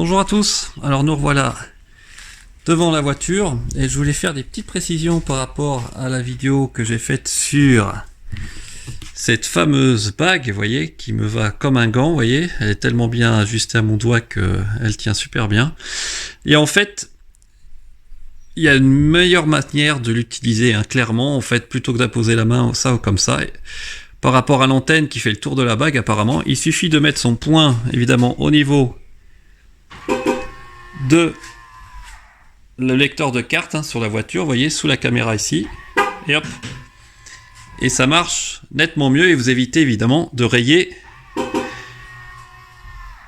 Bonjour à tous, alors nous revoilà devant la voiture et je voulais faire des petites précisions par rapport à la vidéo que j'ai faite sur cette fameuse bague, vous voyez, qui me va comme un gant, vous voyez, elle est tellement bien ajustée à mon doigt qu'elle tient super bien. Et en fait, il y a une meilleure manière de l'utiliser, hein, clairement, en fait, plutôt que d'apposer la main ça ou comme ça. Par rapport à l'antenne qui fait le tour de la bague, apparemment, il suffit de mettre son poing, évidemment, au niveau de le lecteur de carte, hein, sur la voiture, vous voyez, sous la caméra ici, et hop, et ça marche nettement mieux, et vous évitez évidemment de rayer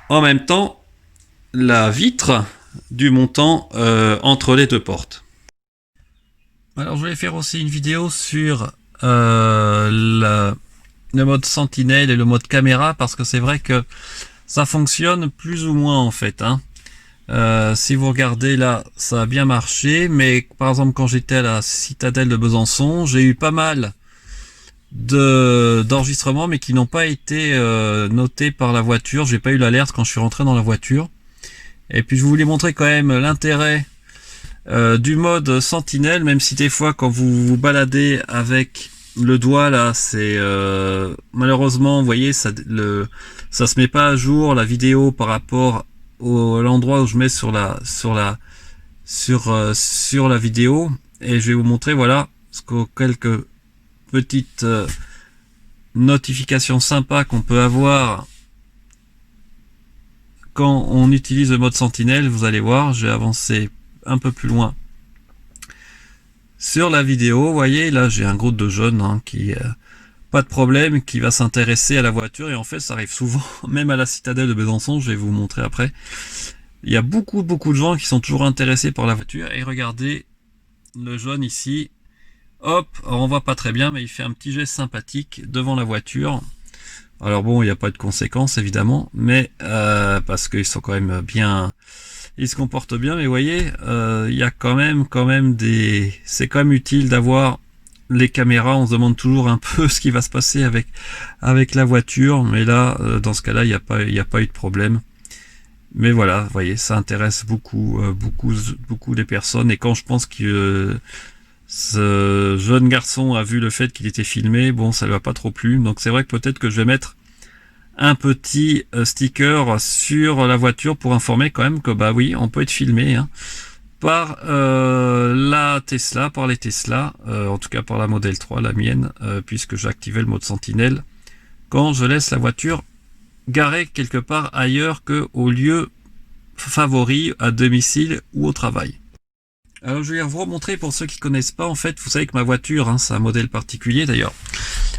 en même temps la vitre du montant entre les deux portes. Alors je voulais faire aussi une vidéo sur le mode sentinelle et le mode caméra, parce que c'est vrai que ça fonctionne plus ou moins en fait, hein. Si vous regardez là, ça a bien marché, mais par exemple quand j'étais à la citadelle de Besançon, j'ai eu pas mal d'enregistrements mais qui n'ont pas été notés par la voiture. J'ai pas eu l'alerte quand je suis rentré dans la voiture. Et puis je voulais montrer quand même l'intérêt du mode sentinelle, même si des fois quand vous vous baladez avec le doigt là, c'est malheureusement, vous voyez, ça se met pas à jour la vidéo par rapport l'endroit où je mets sur la vidéo, et je vais vous montrer, voilà, quelques petites notifications sympas qu'on peut avoir quand on utilise le mode sentinelle. Vous allez voir, je vais avancer un peu plus loin sur la vidéo. Vous voyez, là j'ai un groupe de jeunes, hein, qui pas de problème, qui va s'intéresser à la voiture, et en fait ça arrive souvent, même à la citadelle de Besançon, je vais vous montrer après. Il y a beaucoup de gens qui sont toujours intéressés par la voiture, et regardez le jeune ici, hop, alors on voit pas très bien, mais il fait un petit geste sympathique devant la voiture. Alors bon, il n'y a pas de conséquences évidemment, mais parce qu'ils sont quand même bien, ils se comportent bien, mais vous voyez, il y a quand même c'est quand même utile d'avoir les caméras. On se demande toujours un peu ce qui va se passer avec la voiture, mais là, dans ce cas-là, il n'y a pas eu de problème. Mais voilà, vous voyez, ça intéresse beaucoup des personnes. Et quand je pense que ce jeune garçon a vu le fait qu'il était filmé, bon, ça lui a pas trop plu. Donc c'est vrai que peut-être que je vais mettre un petit sticker sur la voiture pour informer quand même que bah oui, on peut être filmé, hein, par la Tesla, par les Tesla, en tout cas par la Model 3, la mienne, puisque j'ai activé le mode sentinelle quand je laisse la voiture garée quelque part ailleurs que au lieu favori, à domicile ou au travail. Alors je vais vous remontrer pour ceux qui connaissent pas. En fait, vous savez que ma voiture, hein, c'est un modèle particulier. D'ailleurs,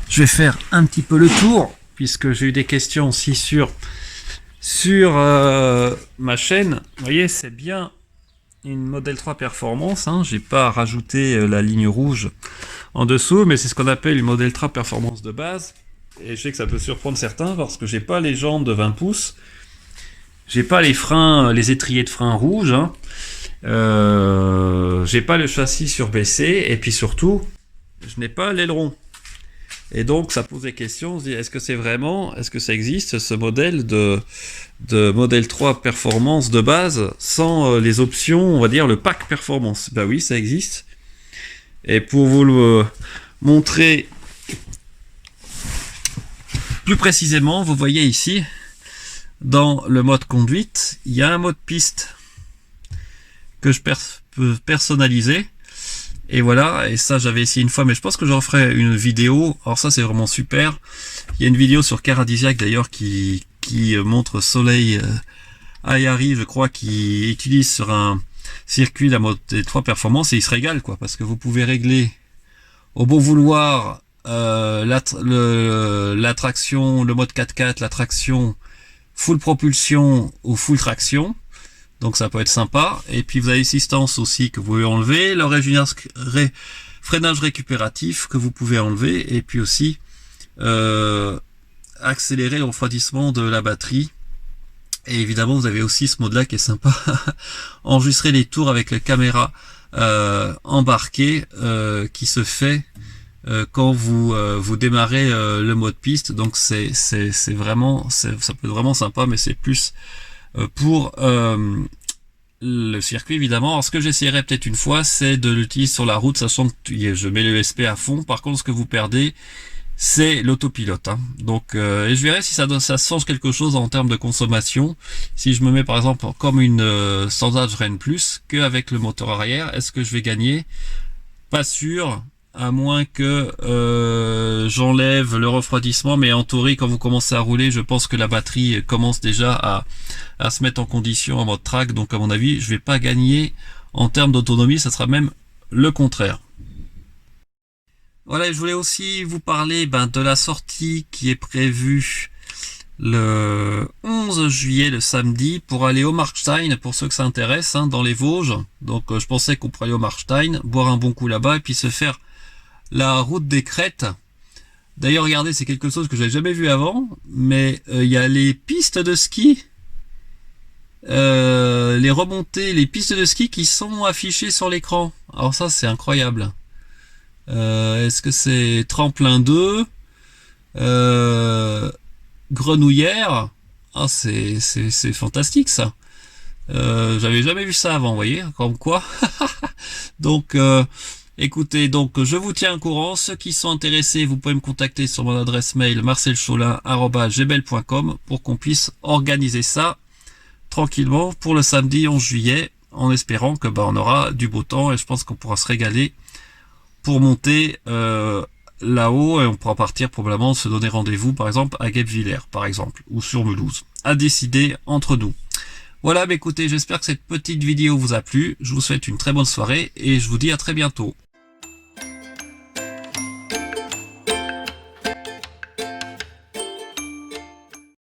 je vais faire un petit peu le tour, puisque j'ai eu des questions aussi sur ma chaîne. Vous voyez, c'est bien une Model 3 Performance, hein. J'ai pas rajouté la ligne rouge en dessous, mais c'est ce qu'on appelle une Model 3 Performance de base. Et je sais que ça peut surprendre certains parce que j'ai pas les jantes de 20 pouces, j'ai pas les freins, les étriers de frein rouges, hein. J'ai pas le châssis surbaissé, et puis surtout, je n'ai pas l'aileron. Et donc ça pose des questions, on se dit, est-ce que ça existe ce modèle de Model 3 Performance de base sans les options, on va dire le pack Performance? Bah oui, ça existe. Et pour vous le montrer plus précisément, vous voyez ici, dans le mode conduite, il y a un mode piste que je peux personnaliser. Et voilà, et ça j'avais essayé une fois, mais je pense que j'en ferai une vidéo. Alors ça c'est vraiment super. Il y a une vidéo sur Caradisiac d'ailleurs qui montre Soleil Ayari, je crois, qui utilise sur un circuit la Model 3 Performance, et il se régale, quoi, parce que vous pouvez régler au bon vouloir l'attraction, le mode 4x4, la traction full propulsion ou full traction. Donc ça peut être sympa. Et puis vous avez l'assistance aussi que vous pouvez enlever, le freinage récupératif que vous pouvez enlever, et puis aussi accélérer le refroidissement de la batterie. Et évidemment vous avez aussi ce mode là qui est sympa, enregistrer les tours avec la caméra embarquée qui se fait quand vous démarrez le mode piste. Donc c'est vraiment, ça peut être vraiment sympa, mais c'est plus pour le circuit évidemment. Alors ce que j'essaierai peut-être une fois, c'est de l'utiliser sur la route, sachant que je mets le ESP à fond. Par contre, ce que vous perdez, c'est l'autopilote. Hein. Donc, et je verrai si ça change quelque chose en termes de consommation. Si je me mets par exemple comme une standard Rennes Plus qu'avec le moteur arrière, est-ce que je vais gagner? Pas sûr, à moins que j'enlève le refroidissement, mais en théorie, quand vous commencez à rouler, je pense que la batterie commence déjà à se mettre en condition en mode track, donc à mon avis, je vais pas gagner en termes d'autonomie, ça sera même le contraire. Voilà, je voulais aussi vous parler de la sortie qui est prévue le 11 juillet, le samedi, pour aller au Markstein, pour ceux que ça intéresse, hein, dans les Vosges. Donc je pensais qu'on pourrait aller au Markstein, boire un bon coup là-bas, et puis se faire la route des crêtes. D'ailleurs, regardez, c'est quelque chose que j'avais jamais vu avant, mais il y a les pistes de ski, les remontées, les pistes de ski qui sont affichées sur l'écran. Alors ça, c'est incroyable. Est-ce que c'est Tremplin 2, Grenouillère? Ah, c'est fantastique ça. J'avais jamais vu ça avant, vous voyez, comme quoi. Donc, écoutez, donc je vous tiens au courant. Ceux qui sont intéressés, vous pouvez me contacter sur mon adresse mail marcelcholin@gmail.com pour qu'on puisse organiser ça tranquillement pour le samedi 11 juillet, en espérant que on aura du beau temps et je pense qu'on pourra se régaler pour monter là-haut, et on pourra partir probablement se donner rendez-vous par exemple à Guebwiller par exemple, ou sur Mulhouse, à décider entre nous. Voilà, écoutez, j'espère que cette petite vidéo vous a plu, je vous souhaite une très bonne soirée et je vous dis à très bientôt.